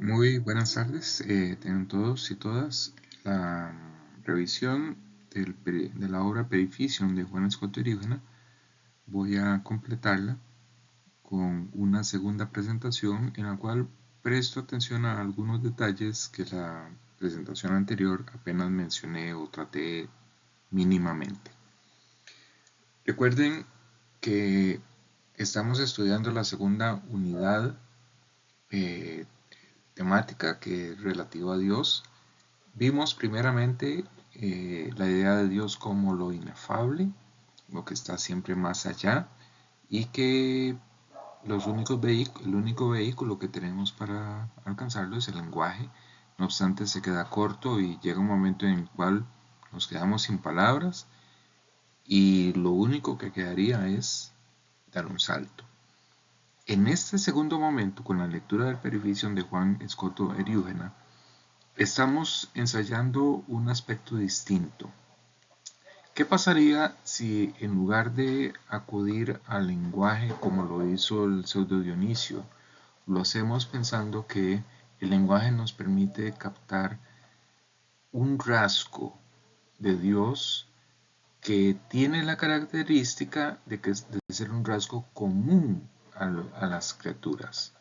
Muy buenas tardes, tengan todos y todas. La revisión de la obra Perificium de Juan Escoto Erígena voy a completarla con una segunda presentación en la cual presto atención a algunos detalles que la presentación anterior apenas mencioné o traté mínimamente. Recuerden que estamos estudiando la segunda unidad temática que es relativa a Dios. Vimos primeramente la idea de Dios como lo inefable, lo que está siempre más allá, y que el único vehículo que tenemos para alcanzarlo es el lenguaje. No obstante, se queda corto y llega un momento en el cual nos quedamos sin palabras y lo único que quedaría es dar un salto. En este segundo momento, con la lectura del Perificium de Juan Escoto Eriúgena, estamos ensayando un aspecto distinto. ¿Qué pasaría si en lugar de acudir al lenguaje como lo hizo el pseudo Dionisio, lo hacemos pensando que el lenguaje nos permite captar un rasgo de Dios que tiene la característica de ser un rasgo común a las criaturas?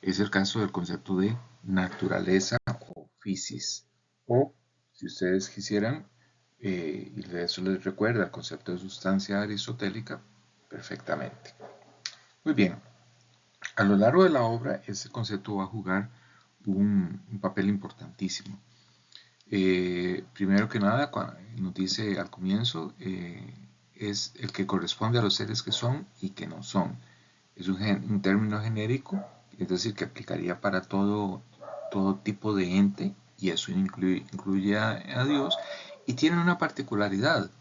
Es el caso del concepto de naturaleza o physis. O, si ustedes quisieran, y eso les recuerda el concepto de sustancia aristotélica, perfectamente. Muy bien, a lo largo de la obra este concepto va a jugar un papel importantísimo. Primero que nada, nos dice al comienzo, es el que corresponde a los seres que son y que no son. Es un término genérico, es decir, que aplicaría para todo tipo de ente, y eso incluye a Dios, y tiene una particularidad.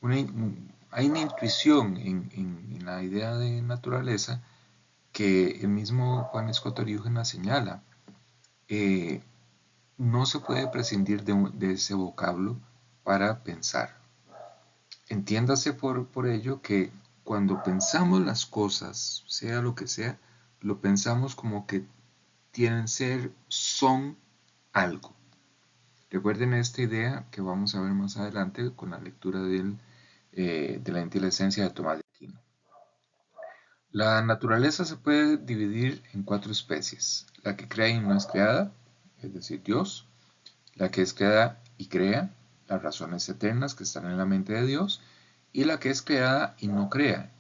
Hay una intuición en la idea de naturaleza que el mismo Juan Escoto Eriúgena señala. No se puede prescindir de ese vocablo para pensar. Entiéndase por ello que cuando pensamos las cosas, sea lo que sea, lo pensamos como que tienen ser, son algo. Recuerden esta idea que vamos a ver más adelante con la lectura de la inteligencia de Tomás de Aquino. La naturaleza se puede dividir en 4 especies: la que crea y no es creada, es decir, Dios; la que es creada y crea, las razones eternas que están en la mente de Dios; y la que es creada y no crea,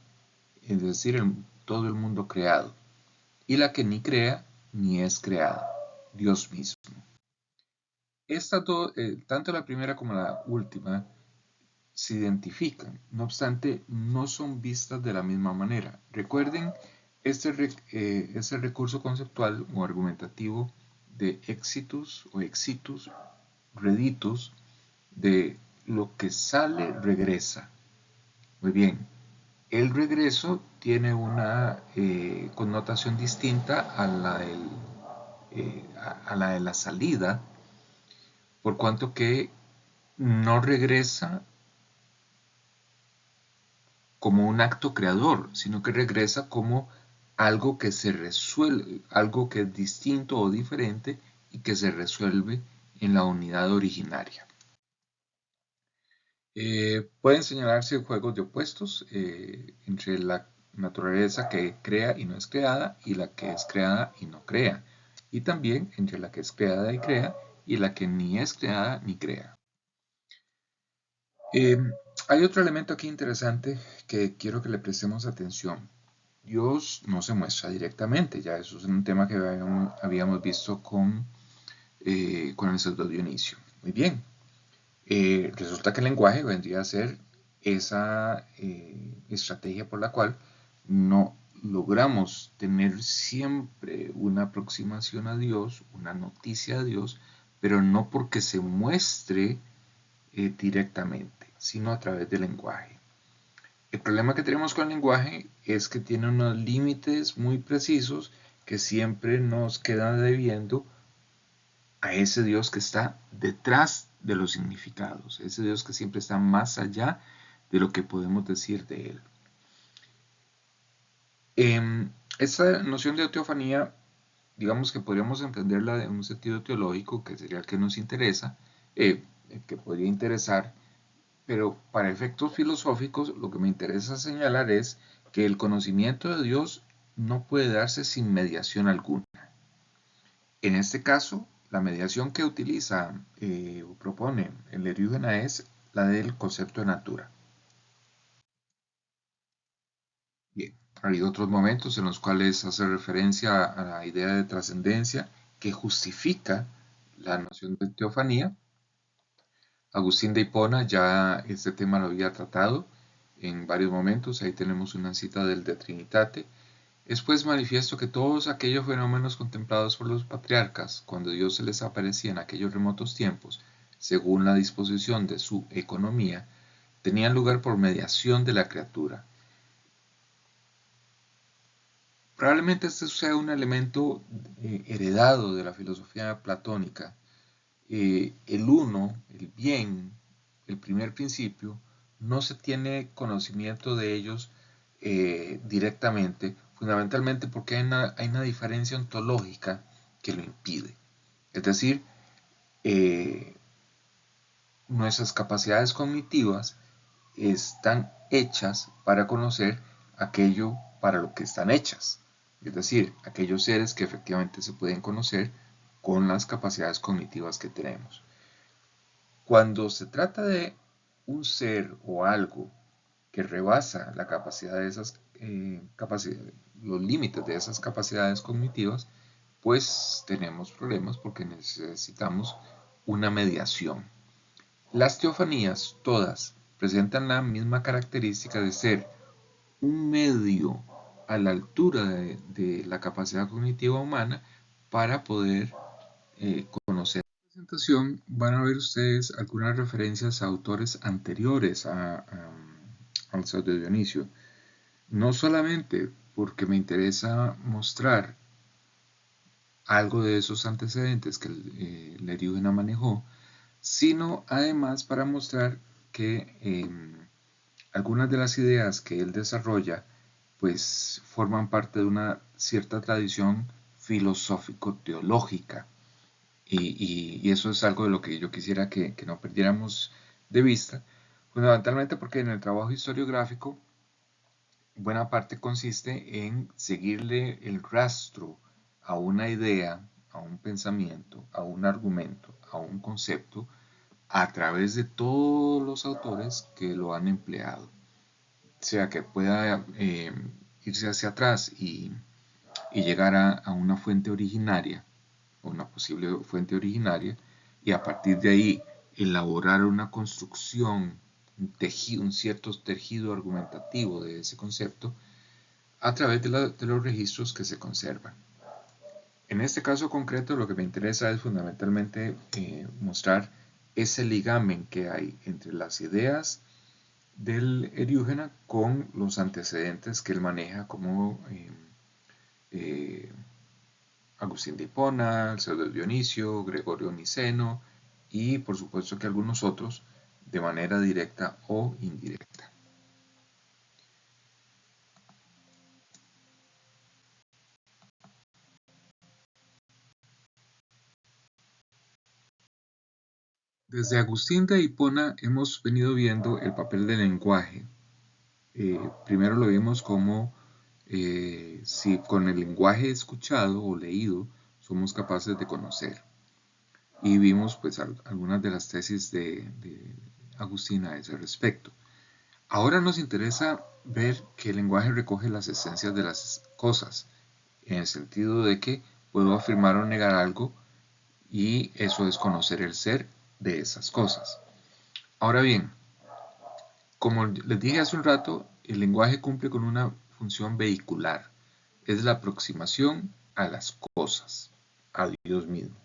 es decir, todo el mundo creado; y la que ni crea ni es creada, Dios mismo. Tanto la primera como la última se identifican, no obstante, no son vistas de la misma manera. Recuerden este recurso conceptual o argumentativo de exitus o exitus, reditus, de lo que sale regresa. Muy bien, el regreso tiene una connotación distinta a la de la salida, por cuanto que no regresa como un acto creador, sino que regresa como algo que se resuelve, algo que es distinto o diferente y que se resuelve en la unidad originaria. Pueden señalarse juegos de opuestos entre la naturaleza que crea y no es creada y la que es creada y no crea, y también entre la que es creada y crea y la que ni es creada ni crea. Hay otro elemento aquí interesante que quiero que le prestemos atención. Dios no se muestra directamente, ya eso es un tema que habíamos visto con el pseudo Dionisio. Muy bien, resulta que el lenguaje vendría a ser esa estrategia por la cual no logramos tener siempre una aproximación a Dios, una noticia de Dios, pero no porque se muestre directamente, sino a través del lenguaje. El problema que tenemos con el lenguaje es que tiene unos límites muy precisos que siempre nos quedan debiendo a ese Dios que está detrás de los significados, ese Dios que siempre está más allá de lo que podemos decir de él. Esta noción de teofanía digamos que podríamos entenderla en un sentido teológico, que sería el que nos interesa, el que podría interesar, pero para efectos filosóficos lo que me interesa señalar es que el conocimiento de Dios no puede darse sin mediación alguna. En este caso, la mediación que utiliza o propone el Eriúgena es la del concepto de natura. Bien, hay otros momentos en los cuales hace referencia a la idea de trascendencia que justifica la noción de teofanía. Agustín de Hipona ya este tema lo había tratado en varios momentos, ahí tenemos una cita del De Trinitate. Es pues manifiesto que todos aquellos fenómenos contemplados por los patriarcas, cuando Dios se les aparecía en aquellos remotos tiempos, según la disposición de su economía, tenían lugar por mediación de la criatura. Probablemente este sea un elemento heredado de la filosofía platónica. El uno, el bien, el primer principio, no se tiene conocimiento de ellos directamente, fundamentalmente porque hay una diferencia ontológica que lo impide. Es decir, nuestras capacidades cognitivas están hechas para conocer aquello para lo que están hechas. Es decir, aquellos seres que efectivamente se pueden conocer con las capacidades cognitivas que tenemos. Cuando se trata de un ser o algo que rebasa la capacidad de esas los límites de esas capacidades cognitivas, pues tenemos problemas porque necesitamos una mediación. Las teofanías, todas, presentan la misma característica de ser un medio a la altura de la capacidad cognitiva humana para poder conocer. En la presentación van a ver ustedes algunas referencias a autores anteriores al Pseudo Dionisio. No solamente porque me interesa mostrar algo de esos antecedentes que el Eriúgena manejó, sino además para mostrar que algunas de las ideas que él desarrolla pues forman parte de una cierta tradición filosófico-teológica y eso es algo de lo que yo quisiera que no perdiéramos de vista, fundamentalmente porque en el trabajo historiográfico buena parte consiste en seguirle el rastro a una idea, a un pensamiento, a un argumento, a un concepto, a través de todos los autores que lo han empleado. O sea, que pueda irse hacia atrás y llegar a una fuente originaria, o una posible fuente originaria, y a partir de ahí elaborar una construcción, un cierto tejido argumentativo de ese concepto, a través de los registros que se conservan. En este caso concreto lo que me interesa es fundamentalmente mostrar ese ligamen que hay entre las ideas del Eriúgena con los antecedentes que él maneja como Agustín de Hipona, el Pseudo Dionisio, Gregorio Niceno y por supuesto que algunos otros de manera directa o indirecta. Desde Agustín de Hipona hemos venido viendo el papel del lenguaje. Primero lo vimos como si con el lenguaje escuchado o leído somos capaces de conocer. Y vimos pues algunas de las tesis de Agustín a ese respecto. Ahora nos interesa ver que el lenguaje recoge las esencias de las cosas, en el sentido de que puedo afirmar o negar algo y eso es conocer el ser de esas cosas. Ahora bien, como les dije hace un rato, el lenguaje cumple con una función vehicular. Es la aproximación a las cosas, a Dios mismo.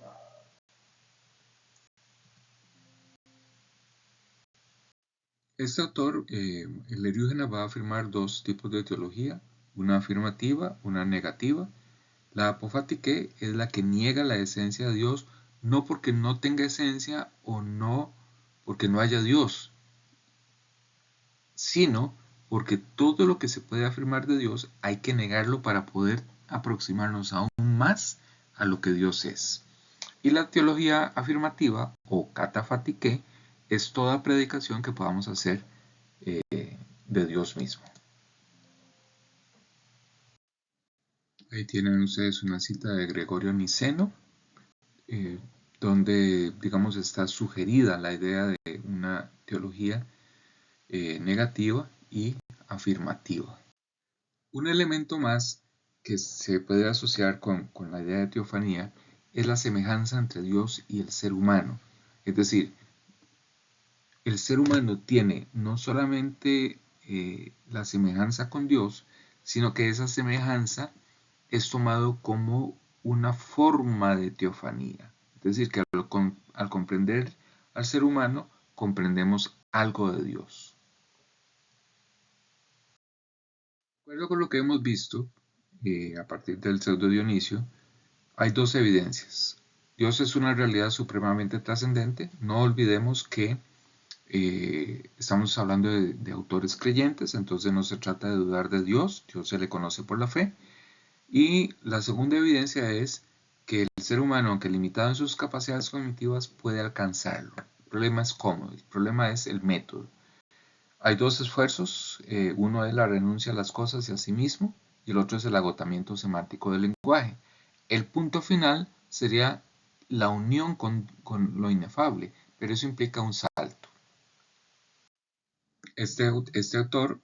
Este autor, el Eriúgena, va a afirmar dos tipos de teología, una afirmativa, una negativa. La apofátique es la que niega la esencia de Dios, no porque no tenga esencia o no porque no haya Dios, sino porque todo lo que se puede afirmar de Dios hay que negarlo para poder aproximarnos aún más a lo que Dios es. Y la teología afirmativa o catafatiqué es toda predicación que podamos hacer de Dios mismo. Ahí tienen ustedes una cita de Gregorio Niceno, donde, digamos, está sugerida la idea de una teología negativa y afirmativa. Un elemento más que se puede asociar con la idea de teofanía es la semejanza entre Dios y el ser humano. Es decir, el ser humano tiene no solamente la semejanza con Dios, sino que esa semejanza es tomado como una forma de teofanía. Es decir, que al comprender al ser humano, comprendemos algo de Dios. De acuerdo con lo que hemos visto, a partir del pseudo Dionisio, hay dos evidencias. Dios es una realidad supremamente trascendente. No olvidemos que estamos hablando de autores creyentes, entonces no se trata de dudar de Dios. Dios se le conoce por la fe. Y la segunda evidencia es que el ser humano, aunque limitado en sus capacidades cognitivas, puede alcanzarlo. El problema es cómo, el problema es el método. Hay dos esfuerzos, uno es la renuncia a las cosas y a sí mismo, y el otro es el agotamiento semántico del lenguaje. El punto final sería la unión con lo inefable, pero eso implica un salto. Este autor,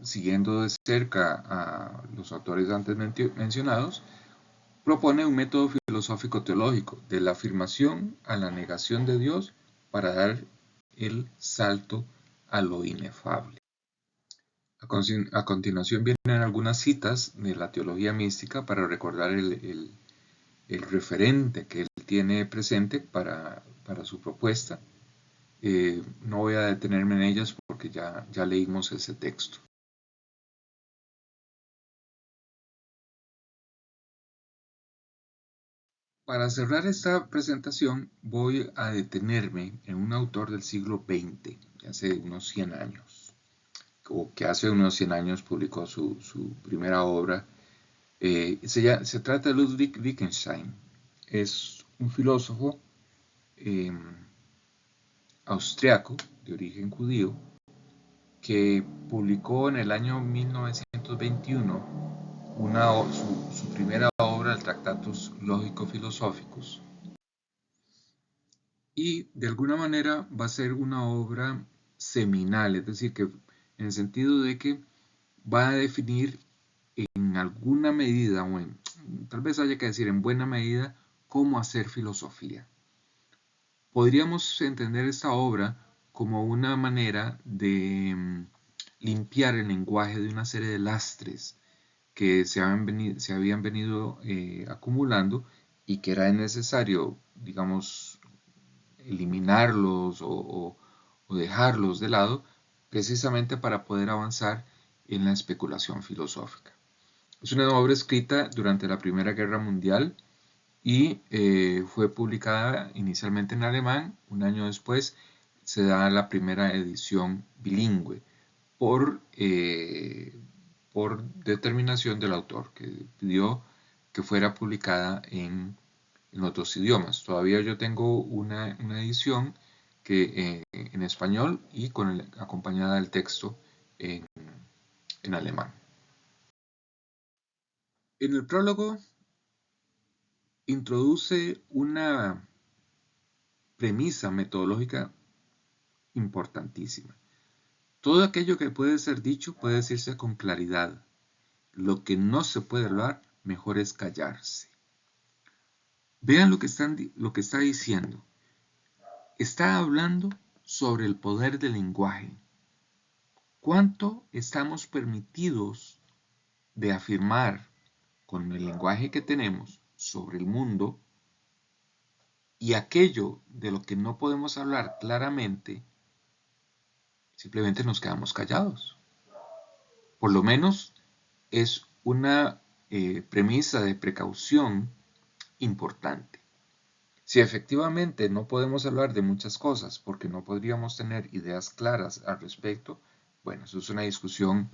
siguiendo de cerca a los autores antes mencionados, propone un método filosófico teológico de la afirmación a la negación de Dios para dar el salto a lo inefable. A continuación vienen algunas citas de la teología mística para recordar el referente que él tiene presente para su propuesta. No voy a detenerme en ellas porque ya leímos ese texto. Para cerrar esta presentación voy a detenerme en un autor del siglo XX, de hace unos 100 años, o que hace unos 100 años publicó su primera obra. Se trata de Ludwig Wittgenstein. Es un filósofo austriaco de origen judío que publicó en el año 1921 su primera obra, el Tractatus Lógico-Filosóficos, y de alguna manera va a ser una obra seminal, es decir, que en el sentido de que va a definir en alguna medida, o tal vez haya que decir en buena medida, cómo hacer filosofía. Podríamos entender esta obra como una manera de limpiar el lenguaje de una serie de lastres que se habían venido acumulando y que era necesario, digamos, eliminarlos o dejarlos de lado precisamente para poder avanzar en la especulación filosófica. Es una obra escrita durante la Primera Guerra Mundial y fue publicada inicialmente en alemán. Un año después se da la primera edición bilingüe por determinación del autor, que pidió que fuera publicada en otros idiomas. Todavía yo tengo una edición que, en español y acompañada del texto en alemán. En el prólogo introduce una premisa metodológica importantísima. Todo aquello que puede ser dicho puede decirse con claridad. Lo que no se puede hablar, mejor es callarse. Vean lo que está diciendo. Está hablando sobre el poder del lenguaje. ¿Cuánto estamos permitidos de afirmar con el lenguaje que tenemos sobre el mundo, y aquello de lo que no podemos hablar claramente, simplemente nos quedamos callados? Por lo menos es una premisa de precaución importante. Si efectivamente no podemos hablar de muchas cosas porque no podríamos tener ideas claras al respecto, bueno, eso es una discusión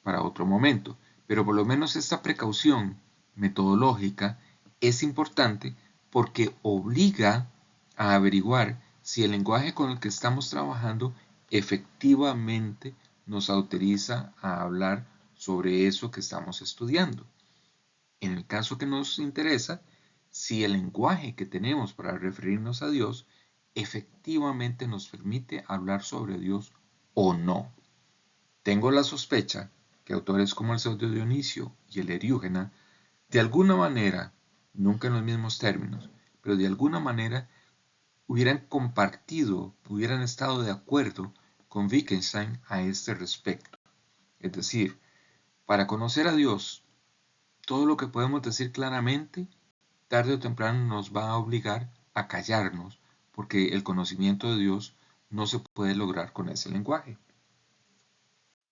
para otro momento. Pero por lo menos esta precaución metodológica es importante porque obliga a averiguar si el lenguaje con el que estamos trabajando efectivamente nos autoriza a hablar sobre eso que estamos estudiando. En el caso que nos interesa, si el lenguaje que tenemos para referirnos a Dios efectivamente nos permite hablar sobre Dios o no. Tengo la sospecha que autores como el Pseudo Dionisio y el Eriúgena, de alguna manera, nunca en los mismos términos, pero de alguna manera hubieran compartido, hubieran estado de acuerdo con Wittgenstein a este respecto. Es decir, para conocer a Dios, todo lo que podemos decir claramente, tarde o temprano nos va a obligar a callarnos, porque el conocimiento de Dios no se puede lograr con ese lenguaje.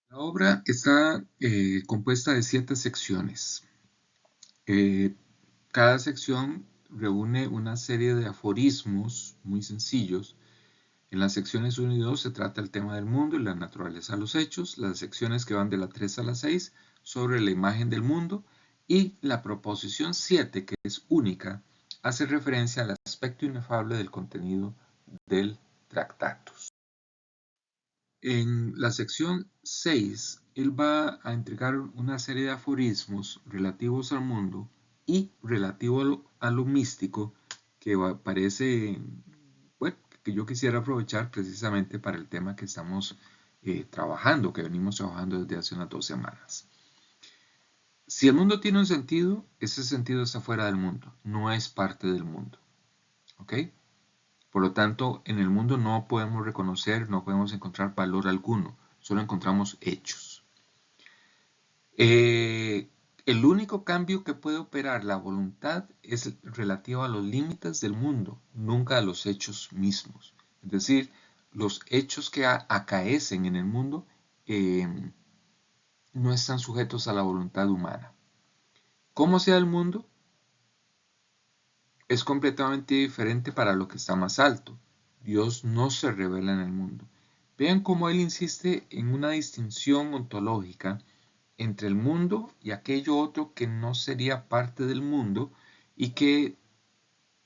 La obra está compuesta de 7 secciones. Cada sección reúne una serie de aforismos muy sencillos. En las secciones 1 y 2 se trata el tema del mundo y la naturaleza de los hechos. Las secciones que van de la 3 a la 6 sobre la imagen del mundo. Y la proposición 7, que es única, hace referencia al aspecto inefable del contenido del Tractatus. En la sección 6, él va a entregar una serie de aforismos relativos al mundo y relativo a lo místico que parece, bueno, que yo quisiera aprovechar precisamente para el tema que estamos trabajando, que venimos trabajando desde hace unas 2 semanas. Si el mundo tiene un sentido, ese sentido está fuera del mundo, no es parte del mundo. ¿Ok? Por lo tanto, en el mundo no podemos reconocer, no podemos encontrar valor alguno, solo encontramos hechos. El único cambio que puede operar la voluntad es relativo a los límites del mundo, nunca a los hechos mismos. Es decir, los hechos que acaecen en el mundo no están sujetos a la voluntad humana. ¿Cómo sea el mundo? Es completamente diferente para lo que está más alto. Dios no se revela en el mundo. Vean cómo él insiste en una distinción ontológica entre el mundo y aquello otro que no sería parte del mundo y que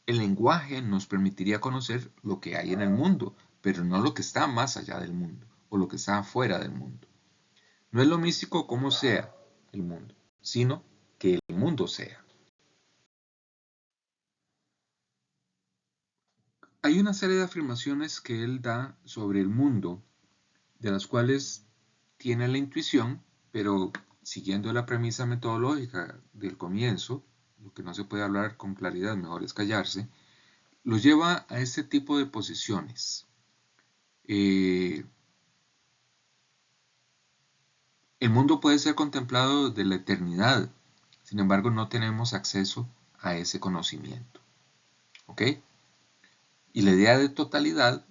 el lenguaje nos permitiría conocer lo que hay en el mundo, pero no lo que está más allá del mundo o lo que está afuera del mundo. No es lo místico como sea el mundo, sino que el mundo sea. Hay una serie de afirmaciones que él da sobre el mundo, de las cuales tiene la intuición, pero siguiendo la premisa metodológica del comienzo, lo que no se puede hablar con claridad, mejor es callarse, lo lleva a este tipo de posiciones. El mundo puede ser contemplado desde la eternidad, sin embargo no tenemos acceso a ese conocimiento. ¿Ok? Y la idea de totalidad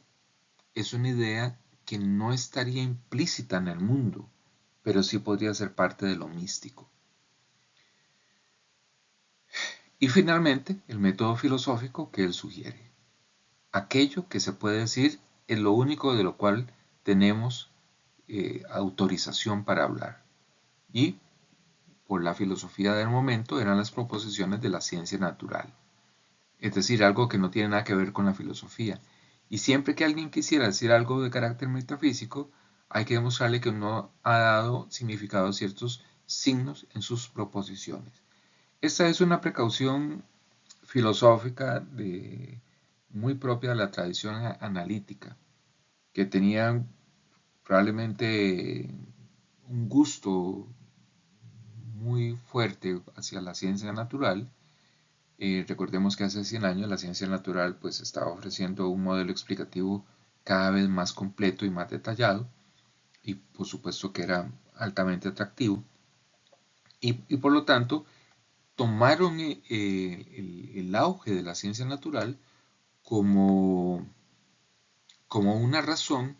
es una idea que no estaría implícita en el mundo, pero sí podría ser parte de lo místico. Y finalmente, el método filosófico que él sugiere. Aquello que se puede decir es lo único de lo cual tenemos autorización para hablar. Y por la filosofía del momento eran las proposiciones de la ciencia natural. Es decir, algo que no tiene nada que ver con la filosofía. Y siempre que alguien quisiera decir algo de carácter metafísico, hay que demostrarle que no ha dado significado a ciertos signos en sus proposiciones. Esta es una precaución filosófica muy propia de la tradición analítica, que tenía probablemente un gusto muy fuerte hacia la ciencia natural. Recordemos que hace 100 años la ciencia natural pues estaba ofreciendo un modelo explicativo cada vez más completo y más detallado, y por supuesto que era altamente atractivo, y por lo tanto tomaron el auge de la ciencia natural como una razón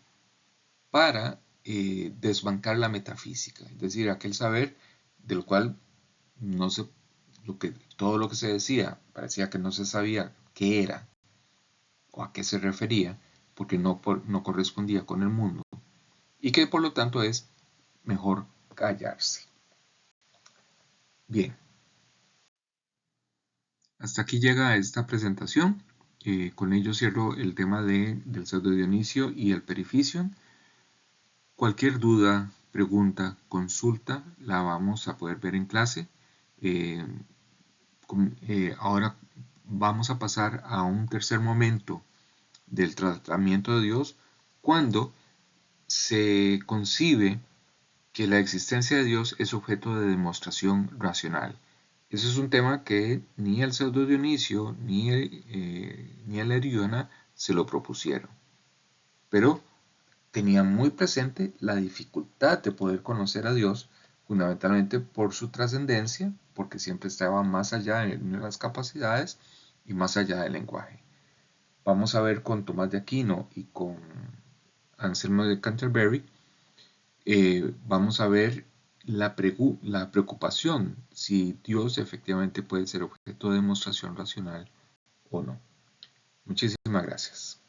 para desbancar la metafísica, es decir, aquel saber del cual no se, todo lo que se decía parecía que no se sabía qué era o a qué se refería, porque no correspondía con el mundo, y que por lo tanto es mejor callarse. Bien. hasta aquí llega esta presentación. Con ello cierro el tema del pseudo Dionisio y el perificium. Cualquier duda, pregunta, consulta, la vamos a poder ver en clase. Ahora vamos a pasar a un tercer momento del tratamiento de Dios, cuando se concibe que la existencia de Dios es objeto de demostración racional. Ese es un tema que ni el pseudo Dionisio ni el Eriona se lo propusieron, pero tenían muy presente la dificultad de poder conocer a Dios, fundamentalmente por su trascendencia, porque siempre estaba más allá de las capacidades y más allá del lenguaje. Vamos a ver con Tomás de Aquino y con Anselmo de Canterbury, vamos a ver la preocupación si Dios efectivamente puede ser objeto de demostración racional o no. Muchísimas gracias.